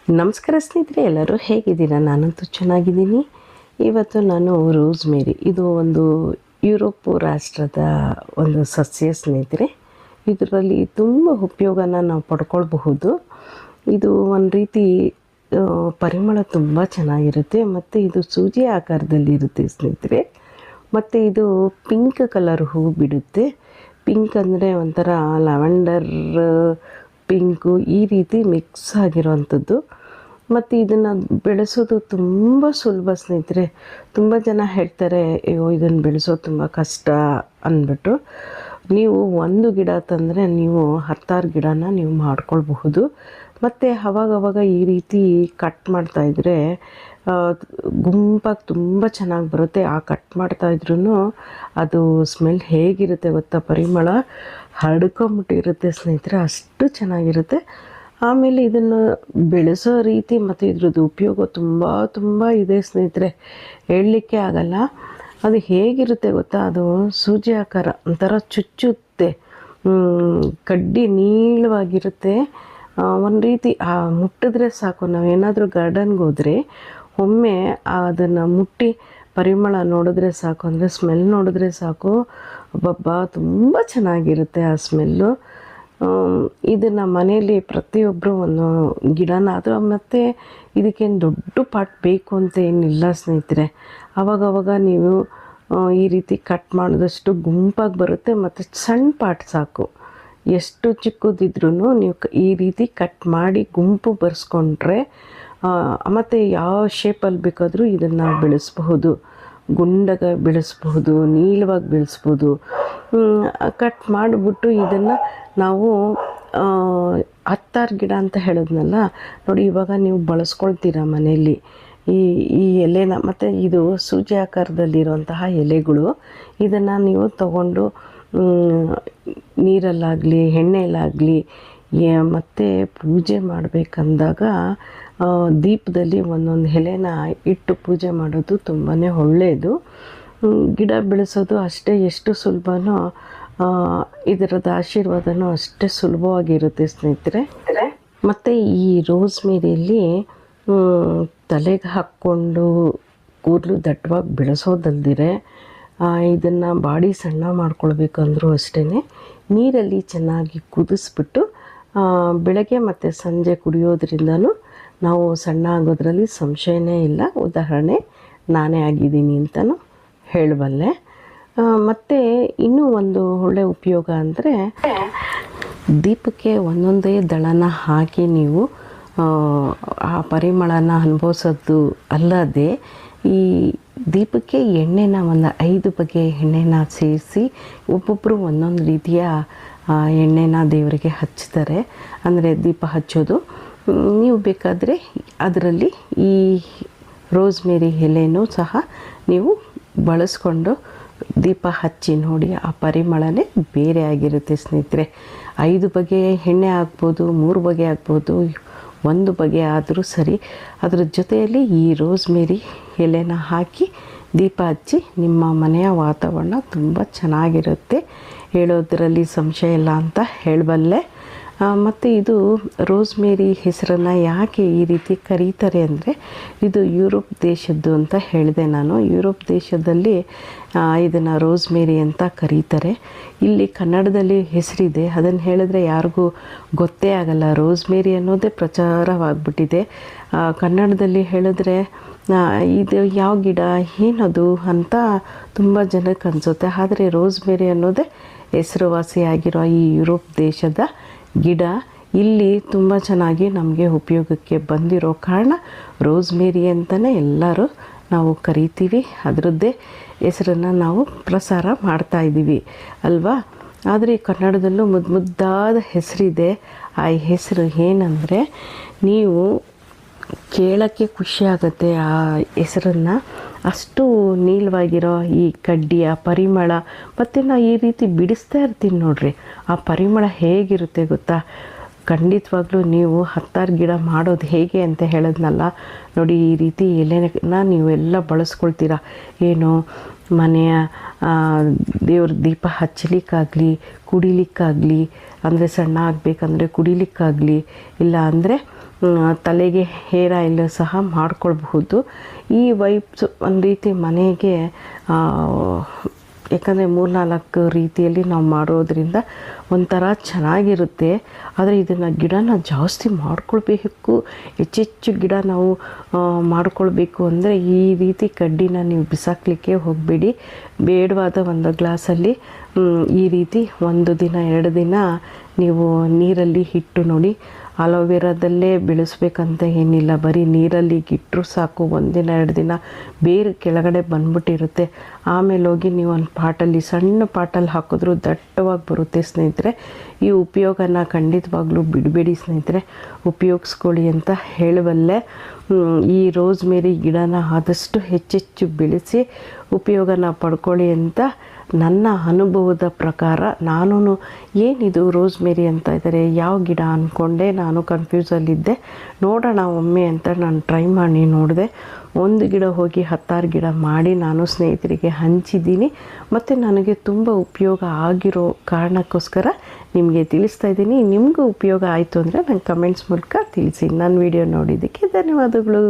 ನಮಸ್ಕಾರ ಸ್ನೇಹಿತರೆ, ಎಲ್ಲರೂ ಹೇಗಿದ್ದೀರಾ? ನಾನಂತೂ ಚೆನ್ನಾಗಿದ್ದೀನಿ. ಇವತ್ತು ನಾನು ರೋಸ್ಮೇರಿ, ಇದು ಒಂದು ಯುರೋಪ್ ರಾಷ್ಟ್ರದ ಒಂದು ಸಸ್ಯ ಸ್ನೇಹಿತರೆ. ಇದರಲ್ಲಿ ತುಂಬ ಉಪಯೋಗನ ನಾವು ಪಡ್ಕೊಳ್ಬಹುದು. ಇದು ಒಂದು ರೀತಿ ಪರಿಮಳ ತುಂಬ ಚೆನ್ನಾಗಿರುತ್ತೆ ಮತ್ತು ಇದು ಸೂಜಿ ಆಕಾರದಲ್ಲಿರುತ್ತೆ ಸ್ನೇಹಿತರೆ. ಮತ್ತು ಇದು ಪಿಂಕ್ ಕಲರ್ ಹೂವು ಬಿಡುತ್ತೆ. ಪಿಂಕ್ ಅಂದರೆ ಒಂಥರ ಲ್ಯಾವೆಂಡರ್ ಪಿಂಕು ಈ ರೀತಿ ಮಿಕ್ಸ್ ಆಗಿರೋವಂಥದ್ದು. ಮತ್ತು ಇದನ್ನು ಬೆಳೆಸೋದು ತುಂಬ ಸುಲಭ ಸ್ನೇಹಿತರೆ. ತುಂಬ ಜನ ಹೇಳ್ತಾರೆ, ಅಯ್ಯೋ ಇದನ್ನು ಬೆಳೆಸೋದು ತುಂಬ ಕಷ್ಟ ಅಂದ್ಬಿಟ್ಟು. ನೀವು ಒಂದು ಗಿಡ ತಂದರೆ ನೀವು 10 ಗಿಡನ ನೀವು ಮಾಡ್ಕೊಳ್ಬಹುದು. ಮತ್ತು ಅವಾಗವಾಗ ಈ ರೀತಿ ಕಟ್ ಮಾಡ್ತಾಯಿದ್ರೆ ಗುಂಪಾಗಿ ತುಂಬ ಚೆನ್ನಾಗಿ ಬರುತ್ತೆ. ಆ ಕಟ್ ಮಾಡ್ತಾಯಿದ್ರೂ ಅದು ಸ್ಮೆಲ್ ಹೇಗಿರುತ್ತೆ ಗೊತ್ತಾ? ಪರಿಮಳ ಹರಡ್ಕೊಂಬಿಟ್ಟಿರುತ್ತೆ ಸ್ನೇಹಿತರೆ, ಅಷ್ಟು ಚೆನ್ನಾಗಿರುತ್ತೆ. ಆಮೇಲೆ ಇದನ್ನು ಬೆಳೆಸೋ ರೀತಿ ಮತ್ತು ಇದ್ರದ್ದು ಉಪಯೋಗ ತುಂಬ ಇದೆ ಸ್ನೇಹಿತರೆ, ಹೇಳಲಿಕ್ಕೆ ಆಗಲ್ಲ. ಅದು ಹೇಗಿರುತ್ತೆ ಗೊತ್ತಾ? ಅದು ಸೂಜಿ ಆಕಾರ ಒಂಥರ ಚುಚ್ಚುತ್ತೆ, ಕಡ್ಡಿ ನೀಳವಾಗಿರುತ್ತೆ. ಒಂದು ರೀತಿ ಮುಟ್ಟಿದ್ರೆ ಸಾಕು, ನಾವೇನಾದರೂ ಗಾರ್ಡನ್ಗೆ ಹೋದರೆ ಒಮ್ಮೆ ಅದನ್ನು ಮುಟ್ಟಿ ಪರಿಮಳ ನೋಡಿದ್ರೆ ಸಾಕು, ಅಂದರೆ ಸ್ಮೆಲ್ ನೋಡಿದ್ರೆ ಸಾಕು, ಅಬ್ಬಬ್ಬಾ ತುಂಬ ಚೆನ್ನಾಗಿರುತ್ತೆ ಆ ಸ್ಮೆಲ್ಲು. ಇದನ್ನು ಮನೆಯಲ್ಲಿ ಪ್ರತಿಯೊಬ್ಬರು ಒಂದು ಗಿಡನ ಅದು, ಮತ್ತು ಇದಕ್ಕೇನು ದೊಡ್ಡ ಪಾಟ್ ಬೇಕು ಅಂತ ಏನಿಲ್ಲ ಸ್ನೇಹಿತರೆ. ಆವಾಗವಾಗ ನೀವು ಈ ರೀತಿ ಕಟ್ ಮಾಡಿದಷ್ಟು ಗುಂಪಾಗಿ ಬರುತ್ತೆ. ಮತ್ತು ಸಣ್ಣ ಪಾಟ್ ಸಾಕು, ಎಷ್ಟು ಚಿಕ್ಕದಿದ್ರೂ ನೀವು ಈ ರೀತಿ ಕಟ್ ಮಾಡಿ ಗುಂಪು ಬರೆಸ್ಕೊಂಡ್ರೆ ಮತ್ತು ಯಾವ ಶೇಪಲ್ಲಿ ಬೇಕಾದರೂ ಇದನ್ನು ಬೆಳೆಸಬಹುದು. ಗುಂಡಗೆ ಬೆಳೆಸ್ಬಹುದು, ನೀಳವಾಗಿ ಬೆಳೆಸ್ಬೋದು. ಕಟ್ ಮಾಡಿಬಿಟ್ಟು ಇದನ್ನು ನಾವು 10 ಗಿಡ ಅಂತ ಹೇಳಿದ್ನಲ್ಲ ನೋಡಿ, ಇವಾಗ ನೀವು ಬಳಸ್ಕೊಳ್ತೀರ ಮನೆಯಲ್ಲಿ ಈ ಎಲೆನ. ಮತ್ತು ಇದು ಸೂಜಿ ಆಕಾರದಲ್ಲಿರುವಂತಹ ಎಲೆಗಳು. ಇದನ್ನು ನೀವು ತಗೊಂಡು ನೀರಲ್ಲಾಗಲಿ ಎಣ್ಣೆಯಲ್ಲಾಗಲಿ ಮತ್ತು ಪೂಜೆ ಮಾಡಬೇಕಂದಾಗ ದೀಪದಲ್ಲಿ ಒಂದೊಂದು ಎಲೆನ ಇಟ್ಟು ಪೂಜೆ ಮಾಡೋದು ತುಂಬಾ ಒಳ್ಳೆಯದು. ಗಿಡ ಬೆಳೆಸೋದು ಅಷ್ಟೇ ಎಷ್ಟು ಸುಲಭನೋ ಇದರದ್ದು ಆಶೀರ್ವಾದನೂ ಅಷ್ಟೇ ಸುಲಭವಾಗಿರುತ್ತೆ ಸ್ನೇಹಿತರೆ. ಮತ್ತು ಈ ರೋಸ್ಮೇರಿಯಲ್ಲಿ ತಲೆಗೆ ಹಾಕ್ಕೊಂಡು ಕೂದಲು ದಟ್ಟವಾಗಿ ಬೆಳೆಸೋದಲ್ದಿರೆ ಇದನ್ನು ಬಾಡಿ ಸಣ್ಣ ಮಾಡ್ಕೊಳ್ಬೇಕಂದ್ರೂ ಅಷ್ಟೇ ನೀರಲ್ಲಿ ಚೆನ್ನಾಗಿ ಕುದಿಸ್ಬಿಟ್ಟು ಬೆಳಗ್ಗೆ ಮತ್ತು ಸಂಜೆ ಕುಡಿಯೋದ್ರಿಂದನೂ ನಾವು ಸಣ್ಣ ಆಗೋದ್ರಲ್ಲಿ ಸಂಶಯನೇ ಇಲ್ಲ. ಉದಾಹರಣೆ ನಾನೇ ಆಗಿದ್ದೀನಿ ಅಂತಲೂ ಹೇಳಬಲ್ಲೆ. ಮತ್ತು ಇನ್ನೂ ಒಂದು ಒಳ್ಳೆಯ ಉಪಯೋಗ ಅಂದರೆ, ದೀಪಕ್ಕೆ ಒಂದೊಂದೇ ದಳನ ಹಾಕಿ ನೀವು ಆ ಪರಿಮಳನ ಅನುಭವಿಸೋದು ಅಲ್ಲದೆ, ಈ ದೀಪಕ್ಕೆ ಎಣ್ಣೆನ ಒಂದು 5 ಬಗೆಯ ಎಣ್ಣೆನ ಸೇರಿಸಿ ಒಬ್ಬೊಬ್ಬರು ಒಂದೊಂದು ರೀತಿಯ ಎಣ್ಣೆನ ದೇವರಿಗೆ ಹಚ್ತಾರೆ, ಅಂದರೆ ದೀಪ ಹಚ್ಚೋದು. ನೀವು ಬೇಕಾದರೆ ಅದರಲ್ಲಿ ಈ ರೋಸ್ಮೇರಿ ಎಲೆನೂ ಸಹ ನೀವು ಬಳಸ್ಕೊಂಡು ದೀಪ ಹಚ್ಚಿ ನೋಡಿ, ಆ ಪರಿಮಳನೇ ಬೇರೆ ಆಗಿರುತ್ತೆ ಸ್ನೇಹಿತರೆ. 5 ಬಗೆಯ ಎಣ್ಣೆ ಆಗ್ಬೋದು, 3 ಬಗೆ ಆಗ್ಬೋದು, 1 ಬಗೆ ಆದರೂ ಸರಿ. ಅದರ ಜೊತೆಯಲ್ಲಿ ಈ ರೋಸ್ಮೇರಿ ಎಲೆನ ಹಾಕಿ ದೀಪ ಹಚ್ಚಿ ನಿಮ್ಮ ಮನೆಯ ವಾತಾವರಣ ತುಂಬ ಚೆನ್ನಾಗಿರುತ್ತೆ, ಹೇಳೋದರಲ್ಲಿ ಸಂಶಯ ಇಲ್ಲ ಅಂತ ಹೇಳಬಲ್ಲೆ. ಮತ್ತು ಇದು ರೋಸ್ಮೇರಿ ಹೆಸರನ್ನು ಯಾಕೆ ಈ ರೀತಿ ಕರೀತಾರೆ ಅಂದರೆ, ಇದು ಯುರೋಪ್ ದೇಶದ್ದು ಅಂತ ಹೇಳಿದೆ ನಾನು. ಯುರೋಪ್ ದೇಶದಲ್ಲಿ ಇದನ್ನು ರೋಸ್ಮೇರಿ ಅಂತ ಕರೀತಾರೆ. ಇಲ್ಲಿ ಕನ್ನಡದಲ್ಲಿ ಹೆಸರಿದೆ, ಅದನ್ನು ಹೇಳಿದ್ರೆ ಯಾರಿಗೂ ಗೊತ್ತೇ ಆಗಲ್ಲ. ರೋಸ್ಮೇರಿ ಅನ್ನೋದೇ ಪ್ರಚಾರವಾಗ್ಬಿಟ್ಟಿದೆ. ಕನ್ನಡದಲ್ಲಿ ಹೇಳಿದ್ರೆ ಇದು ಯಾವ ಗಿಡ, ಏನದು ಅಂತ ತುಂಬ ಜನಕ್ಕೆ ಅನಿಸುತ್ತೆ. ಆದರೆ ರೋಸ್ಮೇರಿ ಅನ್ನೋದೇ ಹೆಸರುವಾಸಿಯಾಗಿರೋ ಈ ಯುರೋಪ್ ದೇಶದ ಗಿಡ ಇಲ್ಲಿ ತುಂಬ ಚೆನ್ನಾಗಿ ನಮಗೆ ಉಪಯೋಗಕ್ಕೆ ಬಂದಿರೋ ಕಾರಣ ರೋಸ್ಮೇರಿ ಅಂತಲೇ ಎಲ್ಲರೂ ನಾವು ಕರಿತೀವಿ. ಅದರದ್ದೇ ಹೆಸರನ್ನು ನಾವು ಪ್ರಸಾರ ಮಾಡ್ತಾಯಿದ್ದೀವಿ ಅಲ್ವಾ. ಆದರೆ ಕನ್ನಡದಲ್ಲೂ ಮುದ್ದಾದ ಹೆಸರಿದೆ. ಆ ಹೆಸರು ಏನಂದರೆ, ನೀವು ಕೇಳೋಕ್ಕೆ ಖುಷಿಯಾಗುತ್ತೆ ಆ ಹೆಸರನ್ನು. ಅಷ್ಟು ನೀಳವಾಗಿರೋ ಈ ಕಡ್ಡಿಯ ಪರಿಮಳ, ಮತ್ತು ನಾನು ಈ ರೀತಿ ಬಿಡಿಸ್ತಾ ಇರ್ತೀನಿ ನೋಡ್ರಿ, ಆ ಪರಿಮಳ ಹೇಗಿರುತ್ತೆ ಗೊತ್ತಾ? ಖಂಡಿತವಾಗ್ಲೂ ನೀವು 10 ಗಿಡ ಮಾಡೋದು ಹೇಗೆ ಅಂತ ಹೇಳಿದ್ನಲ್ಲ ನೋಡಿ, ಈ ರೀತಿ ಎಲೆನ ನೀವೆಲ್ಲ ಬಳಸ್ಕೊಳ್ತೀರ. ಏನು ಮನೆಯ ದೇವ್ರ ದೀಪ ಹಚ್ಚಲಿಕ್ಕಾಗಲಿ, ಕುಡಿಲಿಕ್ಕಾಗಲಿ, ಅಂದರೆ ಸಣ್ಣ ಆಗಬೇಕಂದ್ರೆ ಕುಡಿಲಿಕ್ಕಾಗಲಿ, ಇಲ್ಲ ಅಂದರೆ ತಲೆಗೆ ಹೇರ್ ಆಯಿಲ್ ಸಹ ಮಾಡ್ಕೊಳ್ಬಹುದು. ಈ ವೈಪ್ಸ್ ಒಂದು ರೀತಿ ಮನೆಗೆ ಯಾಕಂದರೆ 3-4 ರೀತಿಯಲ್ಲಿ ನಾವು ಮಾಡೋದ್ರಿಂದ ಒಂಥರ ಚೆನ್ನಾಗಿರುತ್ತೆ. ಆದರೆ ಇದನ್ನು ಗಿಡನ ಜಾಸ್ತಿ ಮಾಡ್ಕೊಳ್ಬೇಕು, ಹೆಚ್ಚೆಚ್ಚು ಗಿಡ ನಾವು ಮಾಡ್ಕೊಳ್ಬೇಕು ಅಂದರೆ ಈ ರೀತಿ ಕಡ್ಡಿನ ನೀವು ಬಿಸಾಕಲಿಕ್ಕೆ ಹೋಗಬೇಡಿ. ಬೇಡವಾದ ಒಂದು ಗ್ಲಾಸಲ್ಲಿ ಈ ರೀತಿ 1 ದಿನ 2 ದಿನ ನೀವು ನೀರಲ್ಲಿ ಇಟ್ಟು ನೋಡಿ. ಅಲೋವೆರಾದಲ್ಲೇ ಬೆಳೆಸ್ಬೇಕಂತ ಏನಿಲ್ಲ, ಬರೀ ನೀರಲ್ಲಿ ಇಟ್ಟರೂ ಸಾಕು. 1 ದಿನ 2 ದಿನ ಬೇರು ಕೆಳಗಡೆ ಬಂದ್ಬಿಟ್ಟಿರುತ್ತೆ. ಆಮೇಲೆ ಹೋಗಿ ನೀವು ಒಂದು ಪಾಟಲ್ಲಿ, ಸಣ್ಣ ಪಾಟಲ್ಲಿ ಹಾಕಿದ್ರೂ ದಟ್ಟವಾಗಿ ಬರುತ್ತೆ ಸ್ನೇಹಿತರೆ. ಈ ಉಪಯೋಗನ ಖಂಡಿತವಾಗ್ಲೂ ಬಿಡಬೇಡಿ ಸ್ನೇಹಿತರೆ, ಉಪಯೋಗಿಸ್ಕೊಳ್ಳಿ ಅಂತ ಹೇಳುವಲ್ಲೇ. ಈ ರೋಸ್ಮೇರಿ ಗಿಡನ ಆದಷ್ಟು ಹೆಚ್ಚೆಚ್ಚು ಬೆಳೆಸಿ ಉಪಯೋಗನ ಪಡ್ಕೊಳ್ಳಿ ಅಂತ ನನ್ನ ಅನುಭವದ ಪ್ರಕಾರ. ನಾನು ಏನಿದು ರೋಸ್ಮೇರಿ ಅಂತ ಇದ್ದಾರೆ, ಯಾವ ಗಿಡ ಅಂದ್ಕೊಂಡೆ, ನಾನು ಕನ್ಫ್ಯೂಸಲ್ಲಿದ್ದೆ. ನೋಡೋಣ ಒಮ್ಮೆ ಅಂತ ನಾನು ಟ್ರೈ ಮಾಡಿ ನೋಡಿದೆ. 1 ಗಿಡ ಹೋಗಿ 10 ಗಿಡ ಮಾಡಿ ನಾನು ಸ್ನೇಹಿತರಿಗೆ ಹಂಚಿದ್ದೀನಿ. ಮತ್ತು ನನಗೆ ತುಂಬ ಉಪಯೋಗ ಆಗಿರೋ ಕಾರಣಕ್ಕೋಸ್ಕರ ನಿಮಗೆ ತಿಳಿಸ್ತಾ ಇದ್ದೀನಿ. ನಿಮಗೂ ಉಪಯೋಗ ಆಯಿತು ಅಂದರೆ ನಂಗೆ ಕಮೆಂಟ್ಸ್ ಮೂಲಕ ತಿಳಿಸಿ. ನನ್ನ ವಿಡಿಯೋ ನೋಡಿದ್ದಕ್ಕೆ ಧನ್ಯವಾದಗಳು.